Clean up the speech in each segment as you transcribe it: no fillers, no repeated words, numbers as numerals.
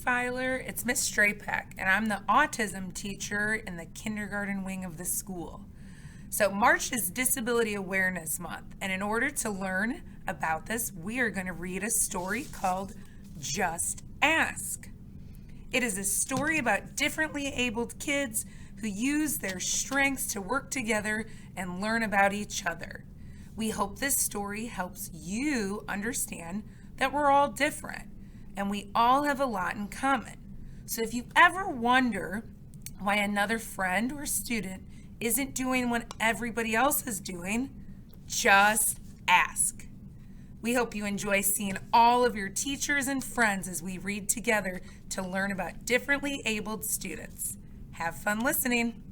Fieler. It's Miss Strapek, and I'm the autism teacher in the kindergarten wing of the school. So March is Disability Awareness Month, and in order to learn about this, we are going to read a story called Just Ask. It is a story about differently abled kids who use their strengths to work together and learn about each other. We hope this story helps you understand that we're all different and we all have a lot in common. So if you ever wonder why another friend or student isn't doing what everybody else is doing, just ask. We hope you enjoy seeing all of your teachers and friends as we read together to learn about differently abled students. Have fun listening.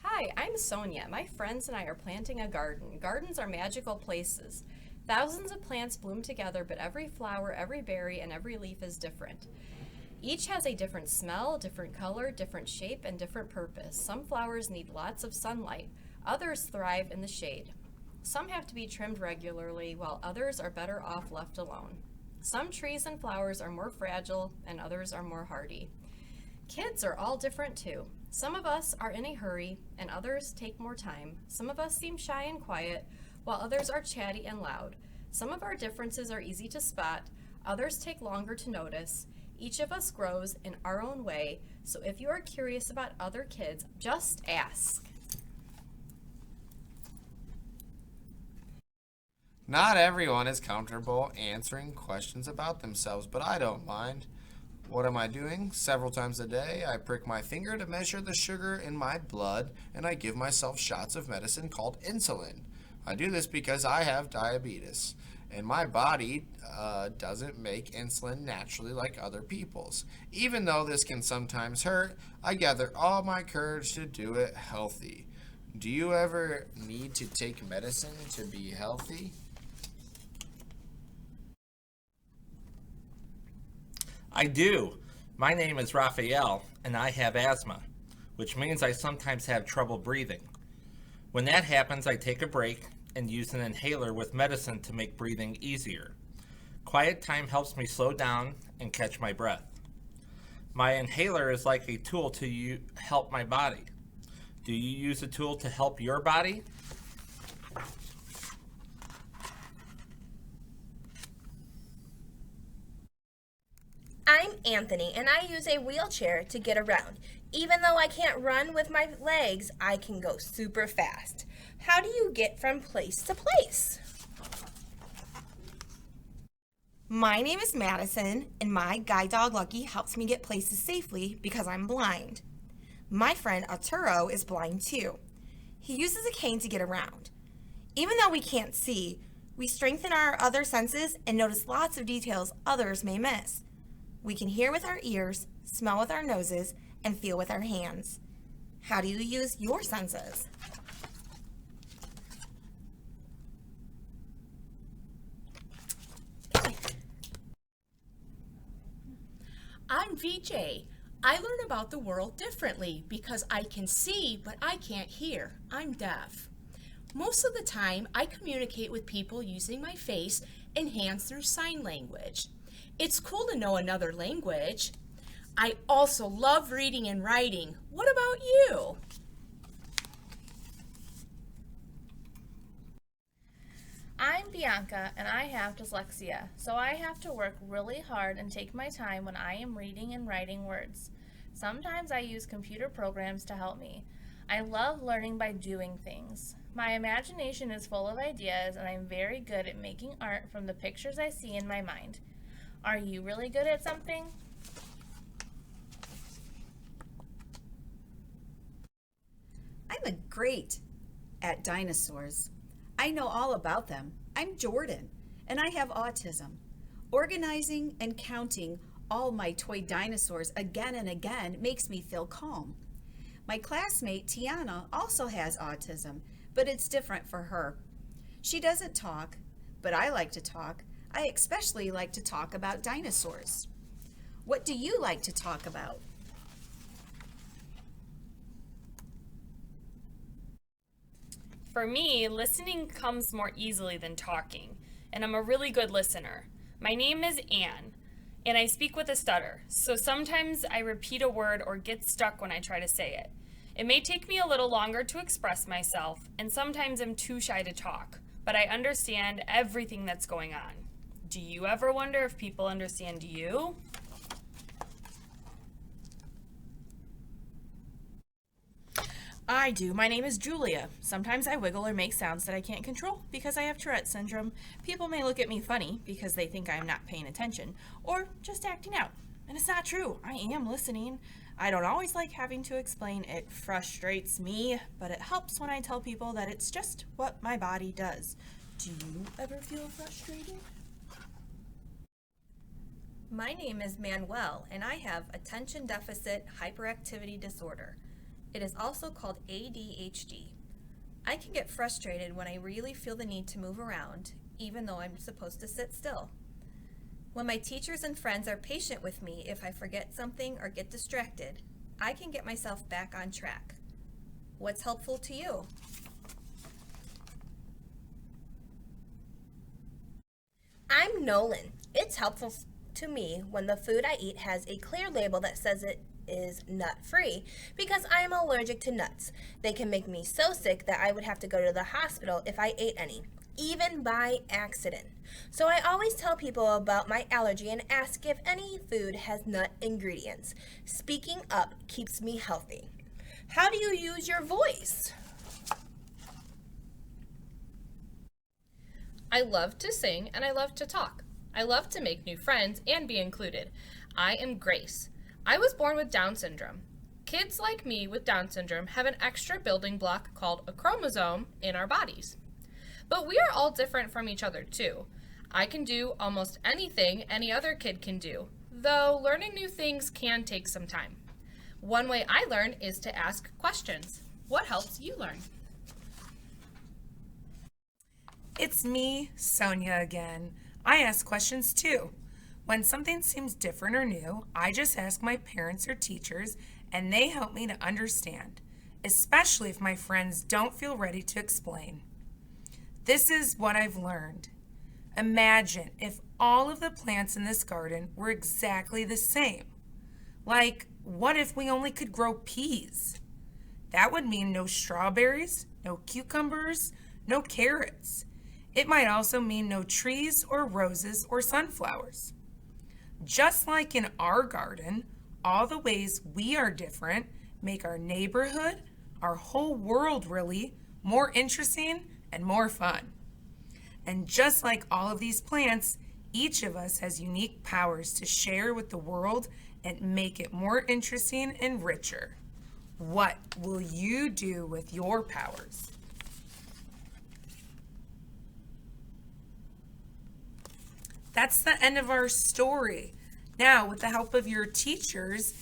Hi, I'm Sonia. My friends and I are planting a garden. Gardens are magical places. Thousands of plants bloom together, but every flower, every berry, and every leaf is different. Each has a different smell, different color, different shape, and different purpose. Some flowers need lots of sunlight. Others thrive in the shade. Some have to be trimmed regularly, while others are better off left alone. Some trees and flowers are more fragile, and others are more hardy. Kids are all different too. Some of us are in a hurry, and others take more time. Some of us seem shy and quiet, while others are chatty and loud. Some of our differences are easy to spot, others take longer to notice. Each of us grows in our own way, so if you are curious about other kids, just ask. Not everyone is comfortable answering questions about themselves, but I don't mind. What am I doing? Several times a day, I prick my finger to measure the sugar in my blood, and I give myself shots of medicine called insulin. I do this because I have diabetes, and my body doesn't make insulin naturally like other people's. Even though this can sometimes hurt, I gather all my courage to do it healthy. Do you ever need to take medicine to be healthy? I do. My name is Raphael, and I have asthma, which means I sometimes have trouble breathing. When that happens, I take a break and use an inhaler with medicine to make breathing easier. Quiet time helps me slow down and catch my breath. My inhaler is like a tool to help my body. Do you use a tool to help your body? I'm Anthony, and I use a wheelchair to get around. Even though I can't run with my legs, I can go super fast. How do you get from place to place? My name is Madison, and my guide dog Lucky helps me get places safely because I'm blind. My friend Arturo is blind too. He uses a cane to get around. Even though we can't see, we strengthen our other senses and notice lots of details others may miss. We can hear with our ears, smell with our noses, and feel with our hands. How do you use your senses? I'm VJ. I learn about the world differently because I can see, but I can't hear. I'm deaf. Most of the time, I communicate with people using my face and hands through sign language. It's cool to know another language. I also love reading and writing. What about you? I'm Bianca and I have dyslexia, so I have to work really hard and take my time when I am reading and writing words. Sometimes I use computer programs to help me. I love learning by doing things. My imagination is full of ideas and I'm very good at making art from the pictures I see in my mind. Are you really good at something? I'm great at dinosaurs. I know all about them. I'm Jordan, and I have autism. Organizing and counting all my toy dinosaurs again and again makes me feel calm. My classmate Tiana also has autism, but it's different for her. She doesn't talk, but I like to talk. I especially like to talk about dinosaurs. What do you like to talk about? For me, listening comes more easily than talking, and I'm a really good listener. My name is Anne, and I speak with a stutter, so sometimes I repeat a word or get stuck when I try to say it. It may take me a little longer to express myself, and sometimes I'm too shy to talk, but I understand everything that's going on. Do you ever wonder if people understand you? I do. My name is Julia. Sometimes I wiggle or make sounds that I can't control because I have Tourette syndrome. People may look at me funny because they think I'm not paying attention or just acting out. And it's not true. I am listening. I don't always like having to explain. It frustrates me, but it helps when I tell people that it's just what my body does. Do you ever feel frustrated? My name is Manuel, and I have attention deficit hyperactivity disorder. It is also called ADHD. I can get frustrated when I really feel the need to move around, even though I'm supposed to sit still. When my teachers and friends are patient with me if I forget something or get distracted, I can get myself back on track. What's helpful to you? I'm Nolan. It's helpful to me when the food I eat has a clear label that says it is nut-free because I am allergic to nuts. They can make me so sick that I would have to go to the hospital if I ate any, even by accident. So I always tell people about my allergy and ask if any food has nut ingredients. Speaking up keeps me healthy. How do you use your voice? I love to sing and I love to talk. I love to make new friends and be included. I am Grace. I was born with Down syndrome. Kids like me with Down syndrome have an extra building block called a chromosome in our bodies. But we are all different from each other too. I can do almost anything any other kid can do, though learning new things can take some time. One way I learn is to ask questions. What helps you learn? It's me, Sonia, again. I ask questions too. When something seems different or new, I just ask my parents or teachers, and they help me to understand, especially if my friends don't feel ready to explain. This is what I've learned. Imagine if all of the plants in this garden were exactly the same. Like, what if we only could grow peas? That would mean no strawberries, no cucumbers, no carrots. It might also mean no trees or roses or sunflowers. Just like in our garden, all the ways we are different make our neighborhood, our whole world really, more interesting and more fun. And just like all of these plants, each of us has unique powers to share with the world and make it more interesting and richer. What will you do with your powers? That's the end of our story. Now, with the help of your teachers,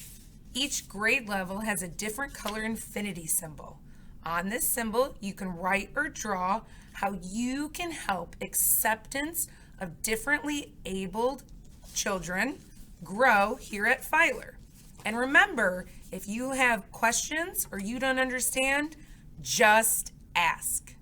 each grade level has a different color infinity symbol. On this symbol, you can write or draw how you can help acceptance of differently abled children grow here at Fieler. And remember, if you have questions or you don't understand, just ask.